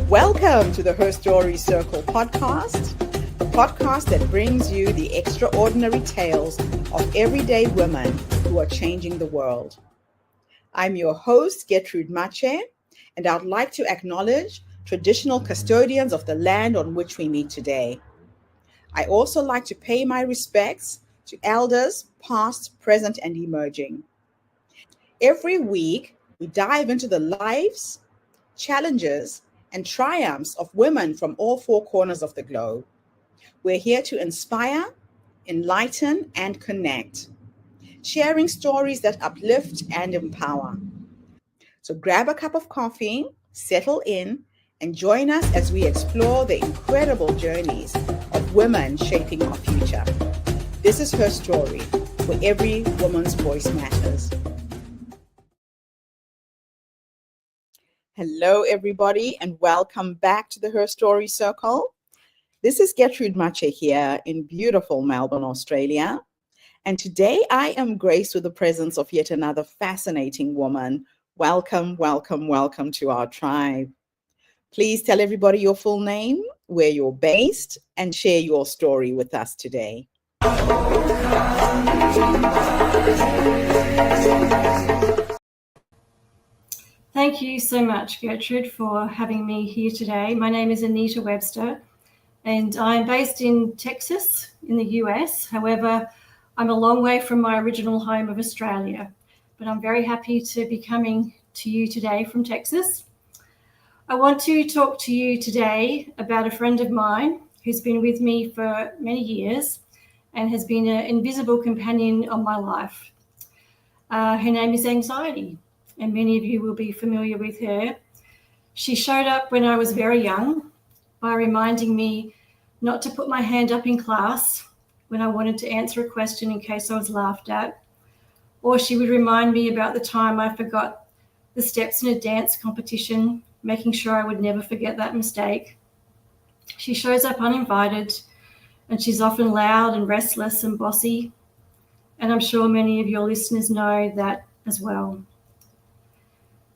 Welcome to the Her Story Circle podcast, the podcast that brings you the extraordinary tales of everyday women who are changing the world. I'm your host, Gertrude Mache, and I'd like to acknowledge traditional custodians of the land on which we meet today. I also like to pay my respects to elders, past, present, and emerging. Every week, we dive into the lives, challenges, and triumphs of women from all four corners of the globe. We're here to inspire, enlighten, and connect, sharing stories that uplift and empower. So grab a cup of coffee, settle in, and join us as we explore the incredible journeys of women shaping our future. This is Her Story, where every woman's voice matters. Hello, everybody, and welcome back to the Her Story Circle. This is Gertrude Mache here in beautiful Melbourne, Australia. And today I am graced with the presence of yet another fascinating woman. Welcome, welcome, welcome to our tribe. Please tell everybody your full name, where you're based, and share your story with us today. Thank you so much, Gertrude, for having me here today. My name is Anita Webster, and I'm based in Texas in the US. However, I'm a long way from my original home of Australia, but I'm very happy to be coming to you today from Texas. I want to talk to you today about a friend of mine who's been with me for many years and has been an invisible companion of my life. Her name is Anxiety, and many of you will be familiar with her. She showed up when I was very young by reminding me not to put my hand up in class when I wanted to answer a question in case I was laughed at, or she would remind me about the time I forgot the steps in a dance competition, making sure I would never forget that mistake. She shows up uninvited, and she's often loud and restless and bossy, and I'm sure many of your listeners know that as well.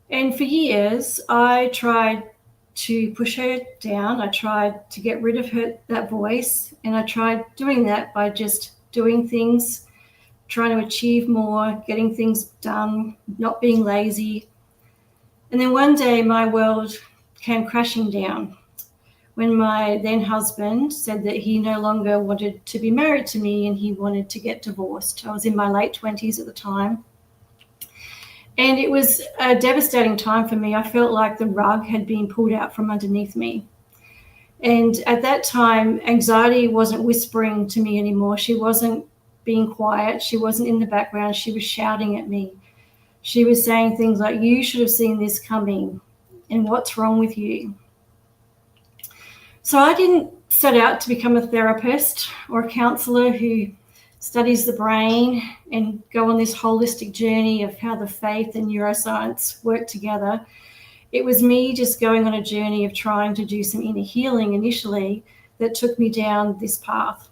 And for years, I tried to push her down. I tried to get rid of that voice, and I tried doing that by just doing things, trying to achieve more, getting things done, not being lazy. And then one day my world came crashing down when my then husband said that he no longer wanted to be married to me and he wanted to get divorced. I was in my late 20s at the time. And it was a devastating time for me. I felt like the rug had been pulled out from underneath me. And at that time, Anxiety wasn't whispering to me anymore. She wasn't being quiet. She wasn't in the background. She was shouting at me. She was saying things like, "You should have seen this coming, and what's wrong with you?" So I didn't set out to become a therapist or a counselor who studies the brain and go on this holistic journey of how the faith and neuroscience work together. It was me just going on a journey of trying to do some inner healing initially that took me down this path.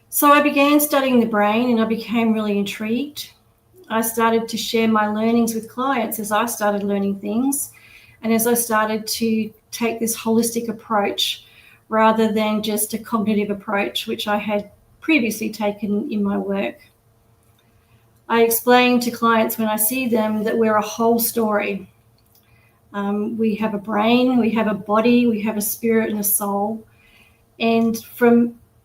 So I began studying the brain and I became really intrigued. I started to share my learnings with clients as I started learning things and as I started to take this holistic approach rather than just a cognitive approach, which I had previously taken in my work. I explain to clients when I see them that we're a whole story. We have a brain, we have a body, we have a spirit and a soul. And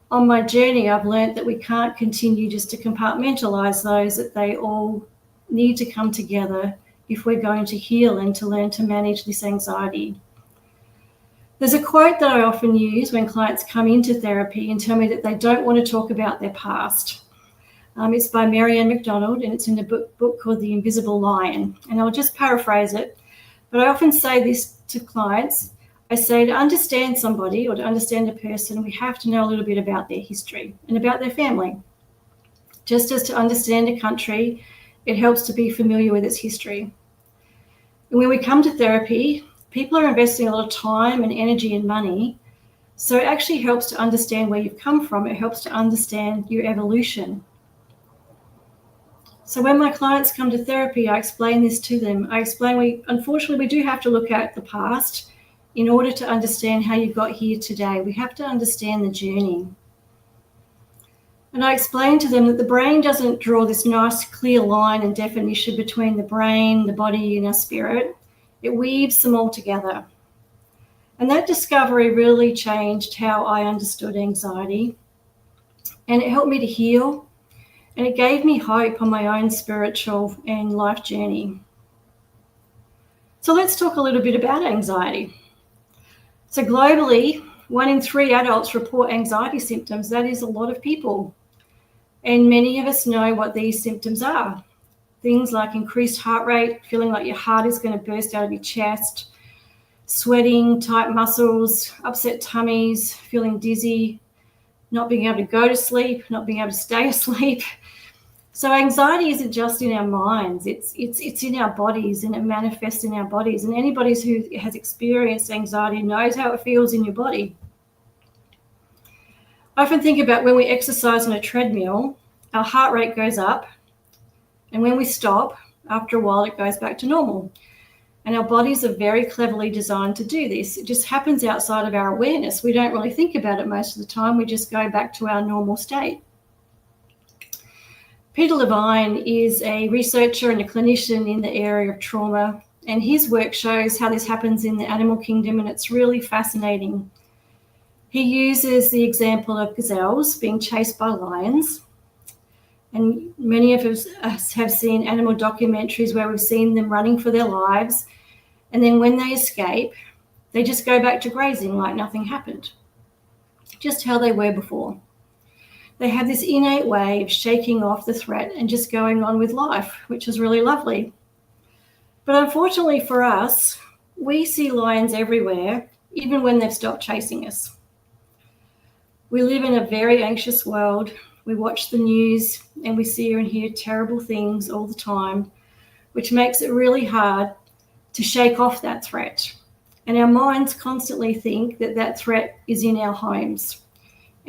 on my journey, I've learned that we can't continue just to compartmentalize those, that they all need to come together if we're going to heal and to learn to manage this anxiety. There's a quote that I often use when clients come into therapy and tell me that they don't want to talk about their past. It's by Marianne McDonald, and it's in a book called The Invisible Lion. And I'll just paraphrase it. But I often say this to clients. I say to understand somebody or to understand a person, we have to know a little bit about their history and about their family. Just as to understand a country, it helps to be familiar with its history. And when we come to therapy, people are investing a lot of time and energy and money. So it actually helps to understand where you've come from. It helps to understand your evolution. So when my clients come to therapy, I explain this to them. I explain unfortunately, we do have to look at the past in order to understand how you got here today. We have to understand the journey. And I explained to them that the brain doesn't draw this nice clear line and definition between the brain, the body, and our spirit. It weaves them all together. And that discovery really changed how I understood anxiety. And it helped me to heal. And it gave me hope on my own spiritual and life journey. So let's talk a little bit about anxiety. So globally, 1 in 3 adults report anxiety symptoms. That is a lot of people. And many of us know what these symptoms are. Things like increased heart rate, feeling like your heart is going to burst out of your chest, sweating, tight muscles, upset tummies, feeling dizzy, not being able to go to sleep, not being able to stay asleep. So anxiety isn't just in our minds, it's in our bodies, and it manifests in our bodies. And anybody who has experienced anxiety knows how it feels in your body. I often think about when we exercise on a treadmill, our heart rate goes up, and when we stop, after a while it goes back to normal. And our bodies are very cleverly designed to do this. It just happens outside of our awareness. We don't really think about it most of the time. We just go back to our normal state. Peter Levine is a researcher and a clinician in the area of trauma, and his work shows how this happens in the animal kingdom, and it's really fascinating. He uses the example of gazelles being chased by lions, and many of us have seen animal documentaries where we've seen them running for their lives, and then when they escape, they just go back to grazing like nothing happened, just how they were before. They have this innate way of shaking off the threat and just going on with life, which is really lovely. But unfortunately for us, we see lions everywhere, even when they've stopped chasing us. We live in a very anxious world. We watch the news and we see and hear terrible things all the time, which makes it really hard to shake off that threat. And our minds constantly think that that threat is in our homes.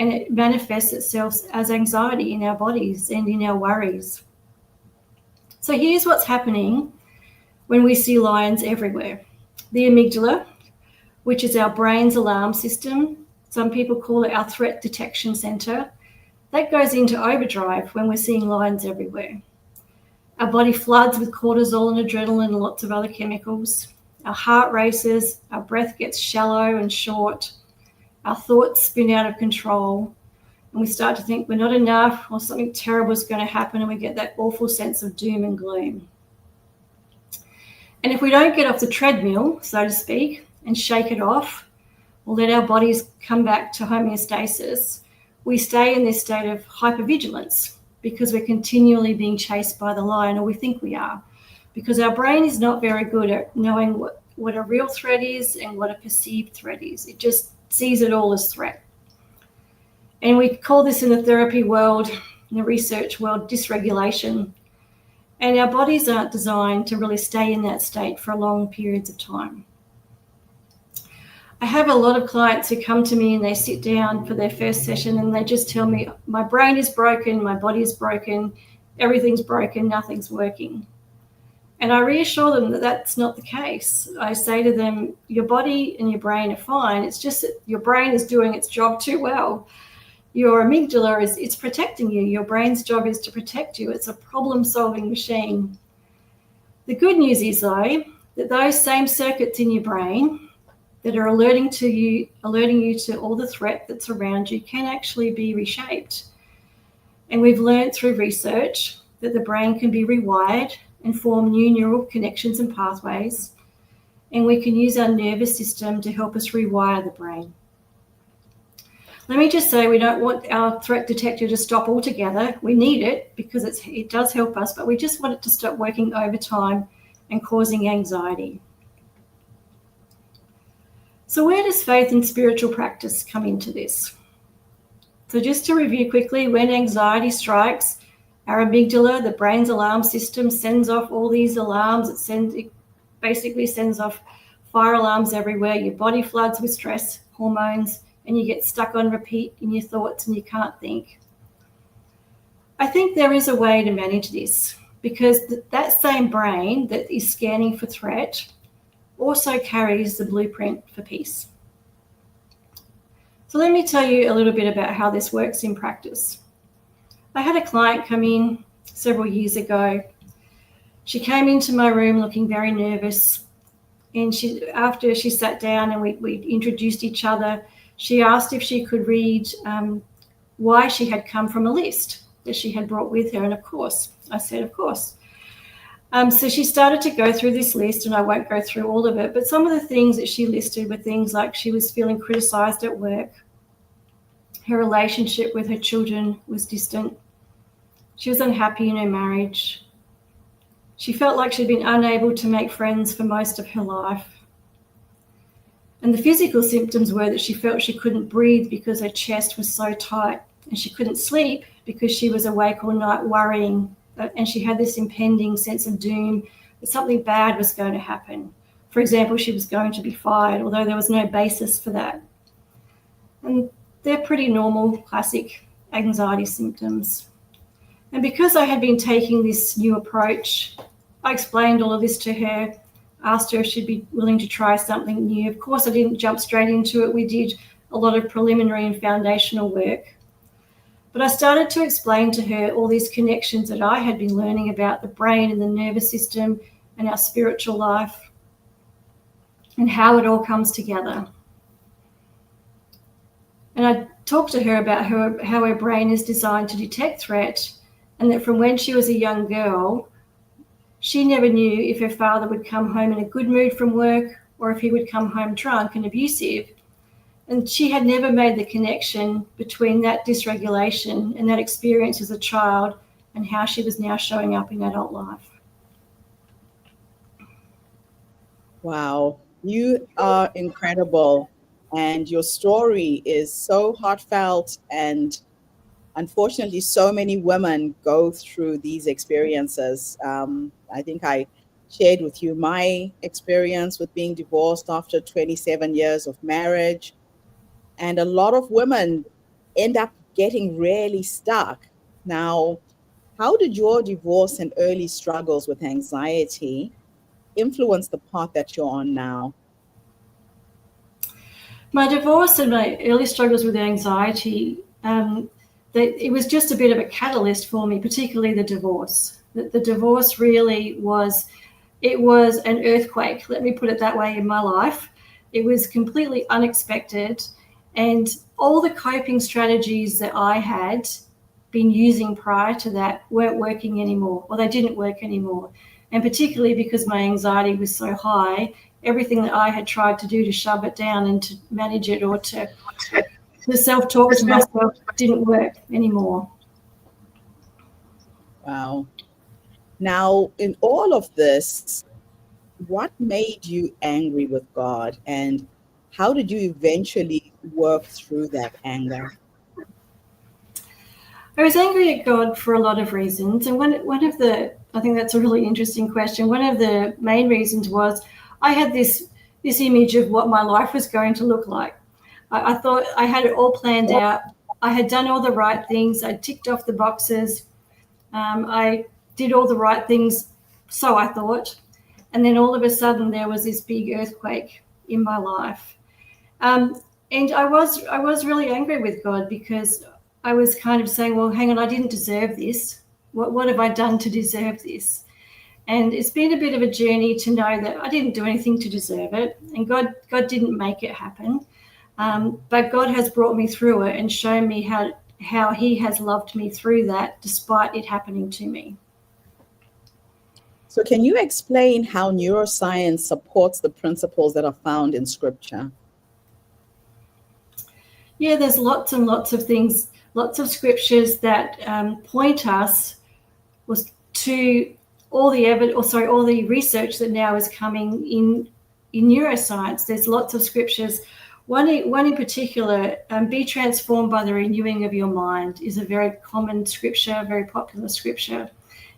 And it manifests itself as anxiety in our bodies and in our worries. So here's what's happening when we see lions everywhere. The amygdala, which is our brain's alarm system, some people call it our threat detection center, that goes into overdrive when we're seeing lions everywhere. Our body floods with cortisol and adrenaline and lots of other chemicals. Our heart races, our breath gets shallow and short. Our thoughts spin out of control, and we start to think we're not enough or something terrible is going to happen, and we get that awful sense of doom and gloom. And if we don't get off the treadmill, so to speak, and shake it off, or let our bodies come back to homeostasis, we stay in this state of hypervigilance because we're continually being chased by the lion, or we think we are, because our brain is not very good at knowing what a real threat is and what a perceived threat is. It just sees it all as threat. And we call this in the therapy world, in the research world, dysregulation. And our bodies aren't designed to really stay in that state for long periods of time. I have a lot of clients who come to me and they sit down for their first session and they just tell me, my brain is broken, my body is broken, everything's broken, nothing's working. And I reassure them that that's not the case. I say to them, your body and your brain are fine. It's just that your brain is doing its job too well. Your amygdala it's protecting you. Your brain's job is to protect you. It's a problem-solving machine. The good news is, though, that those same circuits in your brain that are alerting you to all the threat that's around you can actually be reshaped. And we've learned through research that the brain can be rewired and form new neural connections and pathways, and we can use our nervous system to help us rewire the brain. Let me just say, we don't want our threat detector to stop altogether. We need it because it does help us, but we just want it to stop working overtime and causing anxiety. So where does faith and spiritual practice come into this? So just to review quickly, when anxiety strikes, our amygdala, the brain's alarm system, sends off all these alarms. It basically sends off fire alarms everywhere. Your body floods with stress hormones, and you get stuck on repeat in your thoughts and you can't think. I think there is a way to manage this because that same brain that is scanning for threat also carries the blueprint for peace. So let me tell you a little bit about how this works in practice. I had a client come in several years ago. She came into my room looking very nervous, and after she sat down and we introduced each other, she asked if she could read why she had come from a list that she had brought with her, and of course, I said, of course. So she started to go through this list, and I won't go through all of it, but some of the things that she listed were things like she was feeling criticized at work, her relationship with her children was distant, she was unhappy in her marriage, she felt like she'd been unable to make friends for most of her life, and the physical symptoms were that she felt she couldn't breathe because her chest was so tight, and she couldn't sleep because she was awake all night worrying, and she had this impending sense of doom that something bad was going to happen. For example, she was going to be fired, although there was no basis for that. And they're pretty normal, classic anxiety symptoms. And because I had been taking this new approach, I explained all of this to her, asked her if she'd be willing to try something new. Of course, I didn't jump straight into it. We did a lot of preliminary and foundational work. But I started to explain to her all these connections that I had been learning about the brain and the nervous system and our spiritual life and how it all comes together. And I talked to her about how her brain is designed to detect threat, and that from when she was a young girl, she never knew if her father would come home in a good mood from work or if he would come home drunk and abusive. And she had never made the connection between that dysregulation and that experience as a child and how she was now showing up in adult life. Wow, you are incredible. And your story is so heartfelt. And unfortunately, so many women go through these experiences. I think I shared with you my experience with being divorced after 27 years of marriage. And a lot of women end up getting really stuck. Now, how did your divorce and early struggles with anxiety influence the path that you're on now? My divorce and my early struggles with anxiety, it was just a bit of a catalyst for me, particularly the divorce. The divorce really was an earthquake, let me put it that way, in my life. It was completely unexpected. And all the coping strategies that I had been using prior to that weren't working anymore, or they didn't work anymore. And particularly because my anxiety was so high, everything that I had tried to do to shove it down and to manage it or to self-talk to myself didn't work anymore. Wow. Now, in all of this, what made you angry with God, and how did you eventually work through that anger? I was angry at God for a lot of reasons. And I think that's a really interesting question. One of the main reasons was I had this image of what my life was going to look like. I thought I had it all planned out. I had done all the right things. I ticked off the boxes. I did all the right things, so I thought. And then all of a sudden there was this big earthquake in my life. And I was really angry with God because I was kind of saying, well, hang on, I didn't deserve this. What have I done to deserve this? And it's been a bit of a journey to know that I didn't do anything to deserve it, and God didn't make it happen. But God has brought me through it and shown me how He has loved me through that, despite it happening to me. So can you explain how neuroscience supports the principles that are found in Scripture? Yeah, there's lots and lots of things, lots of scriptures that point us to all the research that now is coming in neuroscience. There's lots of scriptures. One in particular, be transformed by the renewing of your mind, is a very common scripture, a very popular scripture.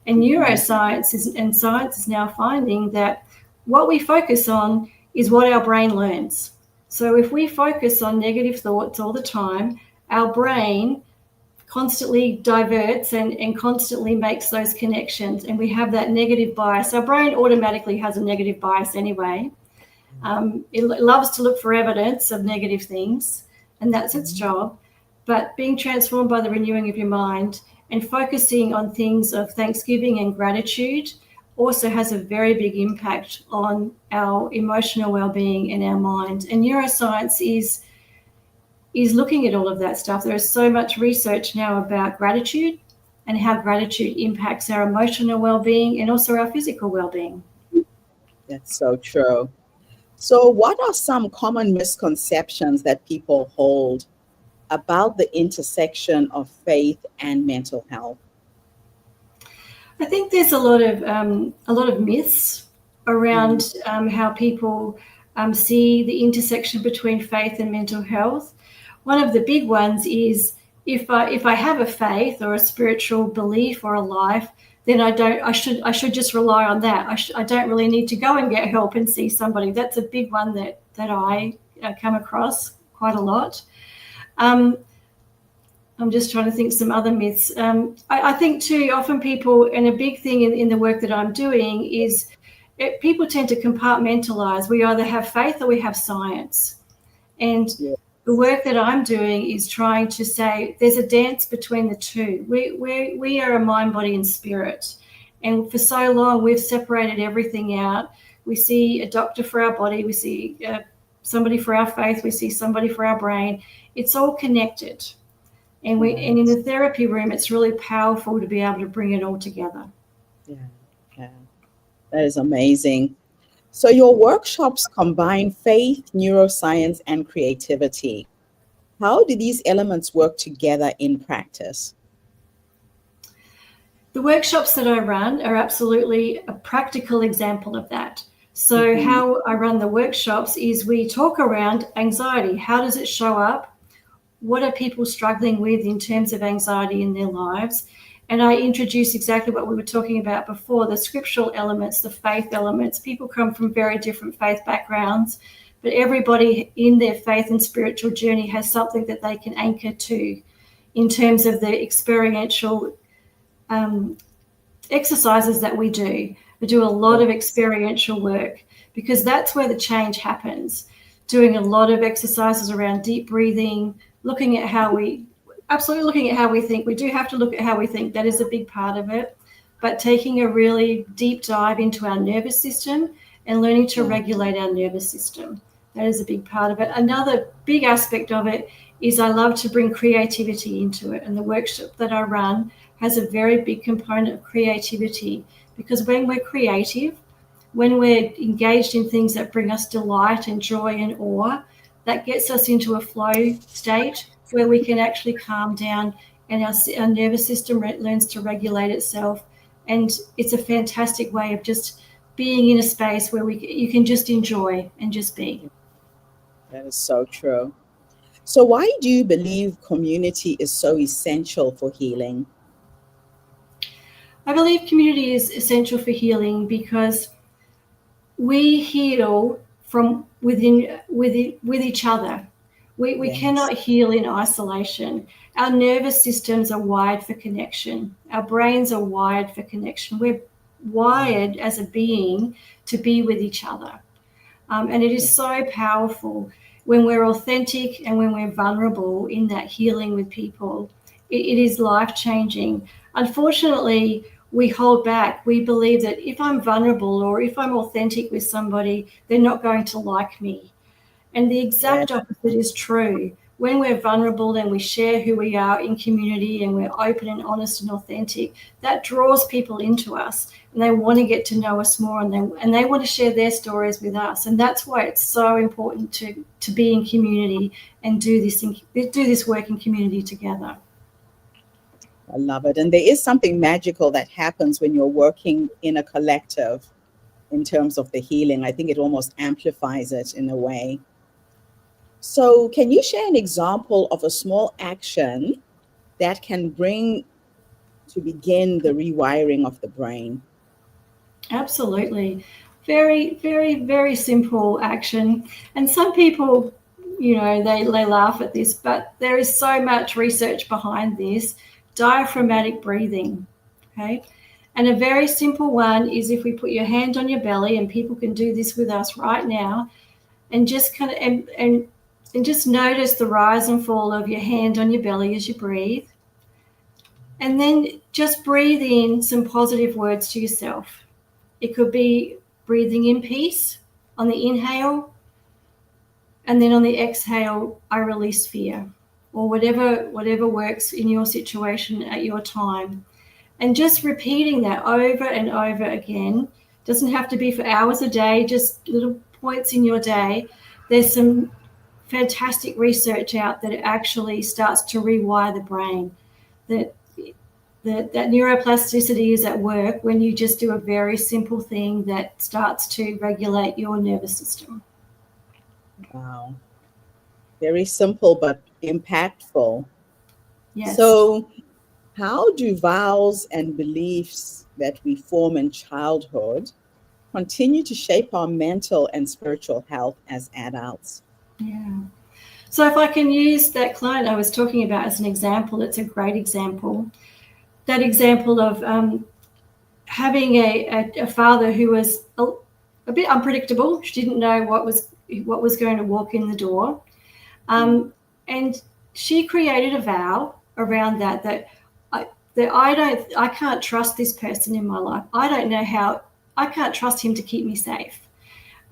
And neuroscience and science is now finding that what we focus on is what our brain learns. So if we focus on negative thoughts all the time, our brain constantly diverts and constantly makes those connections, and we have that negative bias. Our brain automatically has a negative bias anyway, It loves to look for evidence of negative things, and that's its job. But being transformed by the renewing of your mind and focusing on things of thanksgiving and gratitude also has a very big impact on our emotional well-being and our mind. And neuroscience is looking at all of that stuff. There is so much research now about gratitude and how gratitude impacts our emotional well-being and also our physical well-being. That's so true. So, what are some common misconceptions that people hold about the intersection of faith and mental health? I think there's a lot of myths around how people see the intersection between faith and mental health. One of the big ones is if I have a faith or a spiritual belief or a life, then I should just rely on that. I don't really need to go and get help and see somebody. That's a big one that I come across quite a lot. I'm just trying to think some other myths. I think too, often people, and a big thing in the work that I'm doing is people tend to compartmentalize. We either have faith or we have science. And the work that I'm doing is trying to say there's a dance between the two. We are a mind, body, and spirit. And for so long, we've separated everything out. We see a doctor for our body. We see somebody for our faith. We see somebody for our brain. It's all connected. And in the therapy room, it's really powerful to be able to bring it all together. Yeah. That is amazing. So your workshops combine faith, neuroscience, and creativity. How do these elements work together in practice? The workshops that I run are absolutely a practical example of that. So how I run the workshops is we talk around anxiety. How does it show up? What are people struggling with in terms of anxiety in their lives? And I introduce exactly what we were talking about before, the scriptural elements, the faith elements. People come from very different faith backgrounds, but everybody in their faith and spiritual journey has something that they can anchor to in terms of the experiential exercises that we do. We do a lot of experiential work because that's where the change happens. Doing a lot of exercises around deep breathing, looking at how we think. We do have to look at how we think. That is a big part of it. But taking a really deep dive into our nervous system and learning to regulate our nervous system. That is a big part of it. Another big aspect of it is I love to bring creativity into it. And the workshop that I run has a very big component of creativity because when we're creative, when we're engaged in things that bring us delight and joy and awe, that gets us into a flow state where we can actually calm down and our nervous system learns to regulate itself. And it's a fantastic way of just being in a space where you can just enjoy and just be. That is so true. So why do you believe community is so essential for healing? I believe community is essential for healing because we heal from within with each other. We cannot heal in isolation. Our nervous systems are wired for connection. Our brains are wired for connection. We're wired as a being to be with each other. And it is so powerful when we're authentic and when we're vulnerable in that healing with people. It is life-changing. Unfortunately, we hold back. We believe that if I'm vulnerable or if I'm authentic with somebody, they're not going to like me. And the exact opposite is true. When we're vulnerable and we share who we are in community and we're open and honest and authentic, that draws people into us and they want to get to know us more and they want to share their stories with us. And that's why it's so important to be in community and do this work in community together. I love it. And there is something magical that happens when you're working in a collective in terms of the healing. I think it almost amplifies it in a way. So can you share an example of a small action that can begin the rewiring of the brain? Absolutely. Very, very, very simple action. And some people, they laugh at this, but there is so much research behind this. Diaphragmatic breathing, okay? And a very simple one is if we put your hand on your belly, and people can do this with us right now, and just kind of and just notice the rise and fall of your hand on your belly as you breathe. And then just breathe in some positive words to yourself. It could be breathing in peace on the inhale, and then on the exhale, I release fear, or whatever works in your situation at your time. And just repeating that over and over again. Doesn't have to be for hours a day, just little points in your day. There's some fantastic research out that it actually starts to rewire the brain. That neuroplasticity is at work when you just do a very simple thing that starts to regulate your nervous system. Wow. Very simple but impactful. Yes. So, how do vows and beliefs that we form in childhood continue to shape our mental and spiritual health as adults? Yeah. So if I can use that client I was talking about as an example, it's a great example. That example of having a father who was a bit unpredictable. She didn't know what was going to walk in the door. And she created a vow around that I can't trust this person in my life. I can't trust him to keep me safe.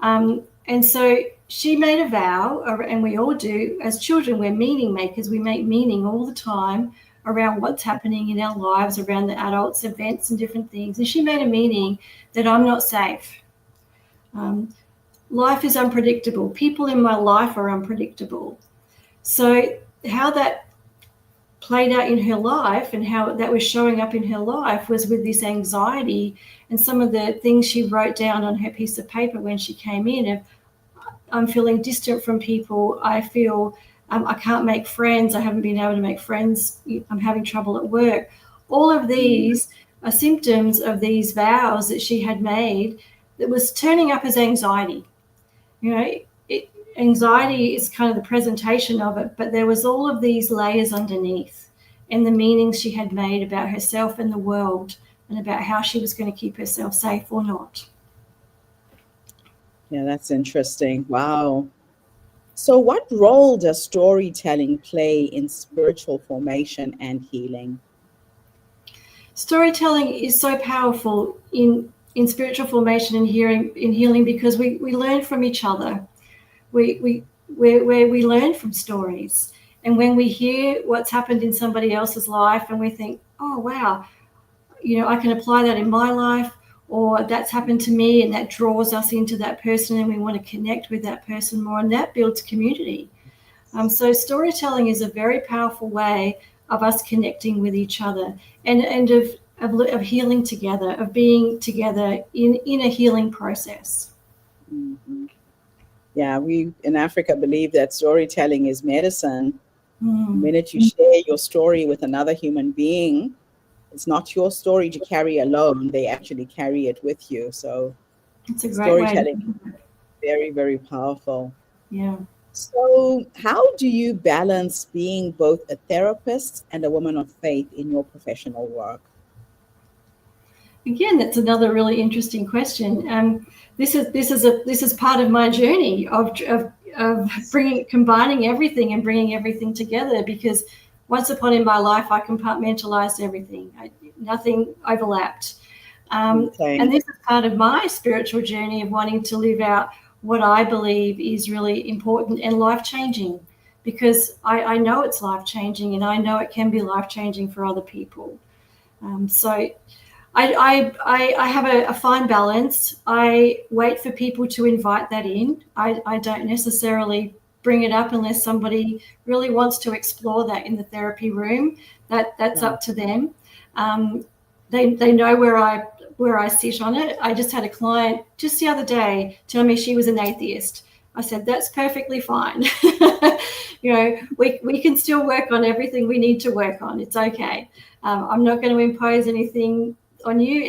And so she made a vow, and we all do as children. We're meaning makers. We make meaning all the time around what's happening in our lives, around the adults, events, and different things. And she made a meaning that I'm not safe. Life is unpredictable. People in my life are unpredictable. So how that played out in her life and how that was showing up in her life was with this anxiety and some of the things she wrote down on her piece of paper when she came in of, I'm feeling distant from people. I feel I can't make friends. I haven't been able to make friends. I'm having trouble at work. All of these are symptoms of these vows that she had made that was turning up as anxiety. Anxiety is kind of the presentation of it, but there was all of these layers underneath and the meanings she had made about herself and the world and about how she was going to keep herself safe or not. Yeah, that's interesting. Wow. So what role does storytelling play in spiritual formation and healing? Storytelling is so powerful in spiritual formation and healing because we learn from each other. We learn from stories. And when we hear what's happened in somebody else's life and we think, oh, wow, I can apply that in my life, or that's happened to me, and that draws us into that person and we want to connect with that person more, and that builds community. So storytelling is a very powerful way of us connecting with each other and of healing together, of being together in a healing process. Mm-hmm. Yeah, we in Africa believe that storytelling is medicine. The minute you share your story with another human being, it's not your story to carry alone. They actually carry it with you. So it's a great storytelling way. is very, very powerful. Yeah. So how do you balance being both a therapist and a woman of faith in your professional work? Again, that's another really interesting question. This is part of my journey of combining everything and bringing everything together, because once upon in my life I compartmentalized everything. Nothing overlapped. And this is part of my spiritual journey of wanting to live out what I believe is really important and life-changing, because I know it's life-changing and I know it can be life-changing for other people. So I have a fine balance. I wait for people to invite that in. I don't necessarily bring it up unless somebody really wants to explore that in the therapy room. That's up to them. They know where I sit on it. I just had a client just the other day tell me she was an atheist. I said, that's perfectly fine. We can still work on everything we need to work on. It's okay. I'm not going to impose anything on you,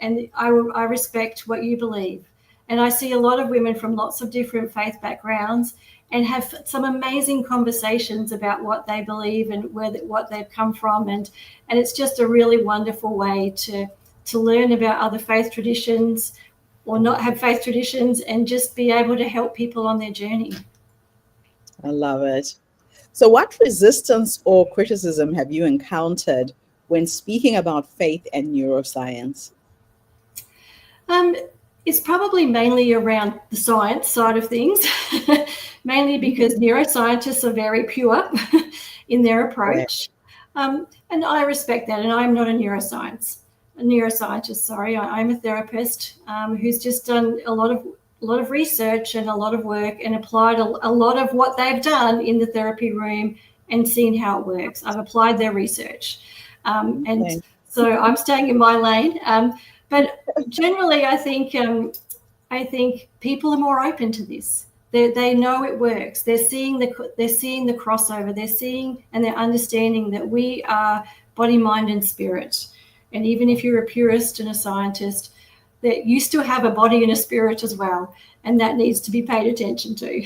and I respect what you believe. And I see a lot of women from lots of different faith backgrounds and have some amazing conversations about what they believe and what they've come from, and it's just a really wonderful way to to learn about other faith traditions or not have faith traditions, and just be able to help people on their journey. I love it. So, what resistance or criticism have you encountered when speaking about faith and neuroscience? It's probably mainly around the science side of things, mainly because neuroscientists are very pure in their approach. And I respect that, and I'm not a neuroscientist, sorry. I'm a therapist who's just done a lot of research and a lot of work and applied a lot of what they've done in the therapy room and seen how it works. I've applied their research. And so I'm staying in my lane. But generally, I think people are more open to this. They know it works. They're seeing the crossover. They're seeing and they're understanding that we are body, mind, and spirit. And even if you're a purist and a scientist, that you still have a body and a spirit as well, and that needs to be paid attention to.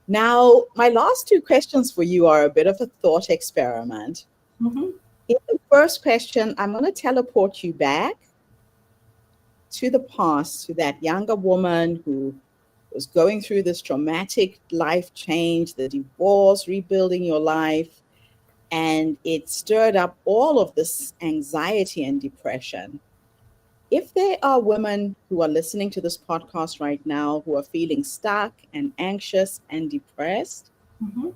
Now, my last two questions for you are a bit of a thought experiment. Mm-hmm. In the first question, I'm going to teleport you back to the past, to that younger woman who was going through this traumatic life change, the divorce, rebuilding your life, and it stirred up all of this anxiety and depression. If there are women who are listening to this podcast right now who are feeling stuck and anxious and depressed, Mm-hmm.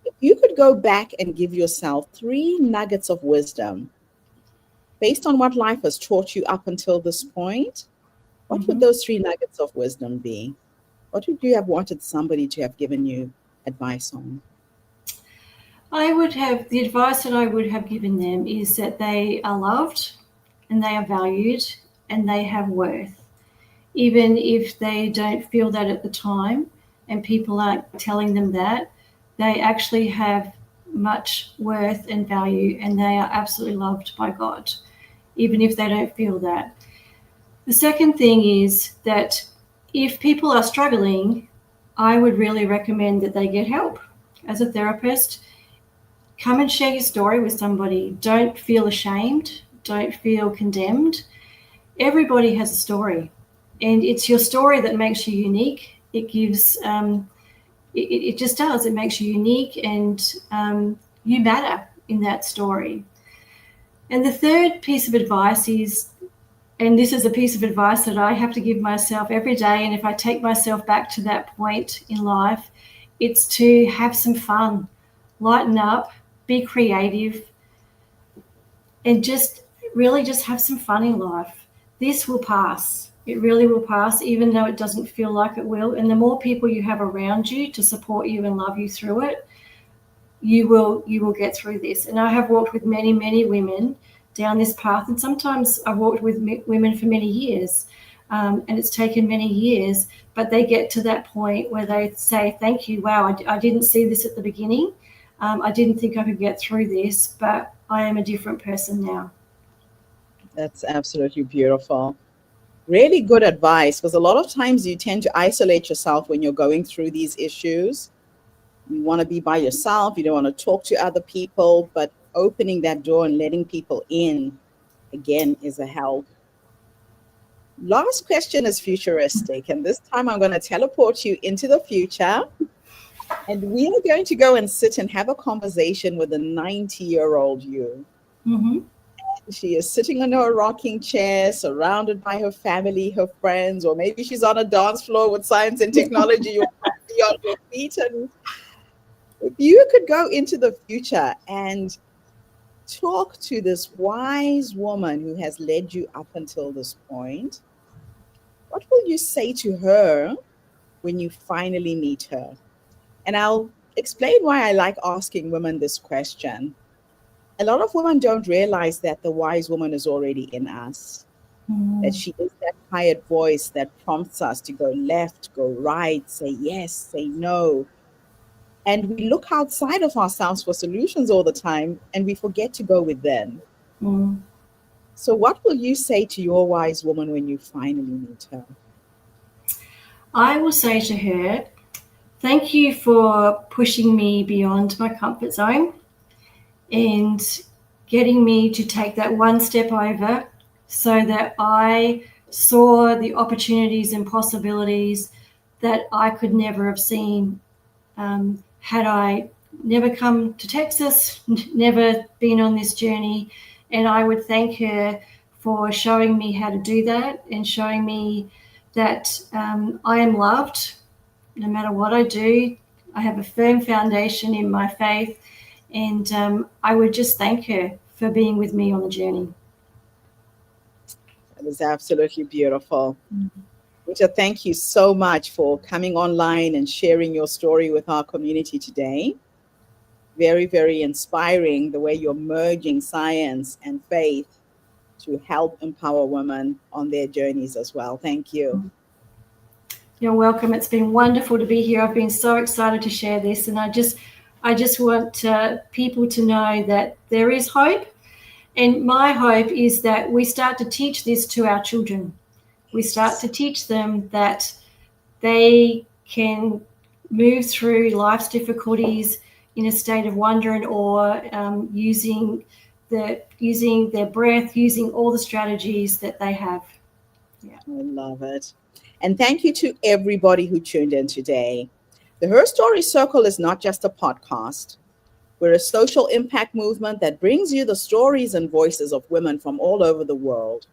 if you could go back and give yourself 3 nuggets of wisdom based on what life has taught you up until this point, what would those 3 nuggets of wisdom be? What would you have wanted somebody to have given you advice on? The advice that I would have given them is that they are loved and they are valued and they have worth. Even if they don't feel that at the time and people aren't telling them that, they actually have much worth and value, and they are absolutely loved by God, even if they don't feel that. The second thing is that if people are struggling, I would really recommend that they get help. As a therapist, come and share your story with somebody. Don't feel ashamed. Don't feel condemned. Everybody has a story, and it's your story that makes you unique. It gives, it just does. It makes you unique, and you matter in that story. And the third piece of advice is, and this is a piece of advice that I have to give myself every day, and if I take myself back to that point in life, it's to have some fun, lighten up, be creative, and just really just have some fun in life. This will pass. It really will pass, even though it doesn't feel like it will. And the more people you have around you to support you and love you through it, you will get through this. And I have walked with many, many women down this path, and sometimes I've walked with women for many years, and it's taken many years, but they get to that point where they say, thank you, wow, I didn't see this at the beginning. I didn't think I could get through this, but I am a different person now. That's absolutely beautiful. Really good advice, because a lot of times you tend to isolate yourself when you're going through these issues. You want to be by yourself. You don't want to talk to other people, but opening that door and letting people in, again, is a help. Last question is futuristic, and this time I'm going to teleport you into the future, and we are going to go and sit and have a conversation with a 90-year-old you. Mm-hmm. She is sitting on her rocking chair, surrounded by her family, her friends, or maybe she's on a dance floor with science and technology. You're on your feet. And if you could go into the future and talk to this wise woman who has led you up until this point, what will you say to her when you finally meet her? And I'll explain why I like asking women this question. A lot of women don't realize that the wise woman is already in us, that she is that quiet voice that prompts us to go left, go right, say yes, say no. And we look outside of ourselves for solutions all the time, and we forget to go within. So what will you say to your wise woman when you finally meet her? I will say to her, thank you for pushing me beyond my comfort zone and getting me to take that one step over so that I saw the opportunities and possibilities that I could never have seen had I never come to Texas, never been on this journey. And I would thank her for showing me how to do that and showing me that I am loved no matter what I do. I have a firm foundation in my faith, and I would just thank her for being with me on the journey. That is absolutely beautiful. Rita, thank you so much for coming online and sharing your story with our community today. Very, very inspiring the way you're merging science and faith to help empower women on their journeys as well. Thank you. You're welcome. It's been wonderful to be here. I've been so excited to share this, and I just want people to know that there is hope. And my hope is that we start to teach this to our children. We start to teach them that they can move through life's difficulties in a state of wonder and awe, using their breath, using all the strategies that they have. Yeah, I love it. And thank you to everybody who tuned in today. The Her Story Circle is not just a podcast. We're a social impact movement that brings you the stories and voices of women from all over the world.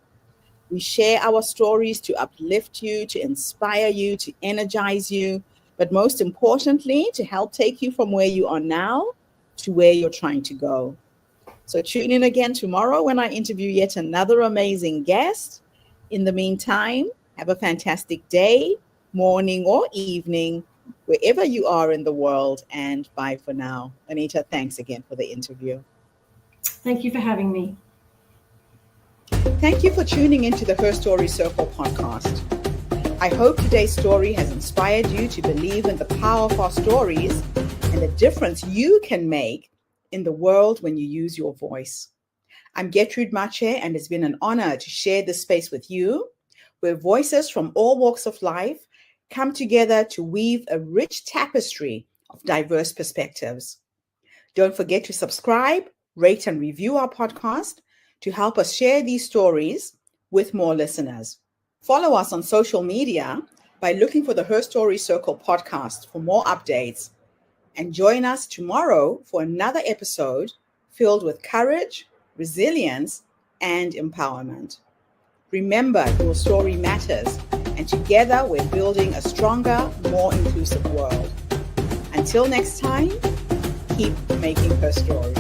We share our stories to uplift you, to inspire you, to energize you, but most importantly, to help take you from where you are now to where you're trying to go. So tune in again tomorrow when I interview yet another amazing guest. In the meantime, have a fantastic day, morning, or evening, wherever you are in the world, and bye for now. Anita, thanks again for the interview. Thank you for having me. Thank you for tuning into the Her Story Circle podcast. I hope today's story has inspired you to believe in the power of our stories and the difference you can make in the world when you use your voice. I'm Gertrude Mache, and it's been an honor to share this space with you, where voices from all walks of life come together to weave a rich tapestry of diverse perspectives. Don't forget to subscribe, rate, and review our podcast to help us share these stories with more listeners. Follow us on social media by looking for the Her Story Circle podcast for more updates, and join us tomorrow for another episode filled with courage, resilience, and empowerment. Remember, your story matters, and together we're building a stronger, more inclusive world. Until next time, keep making her story.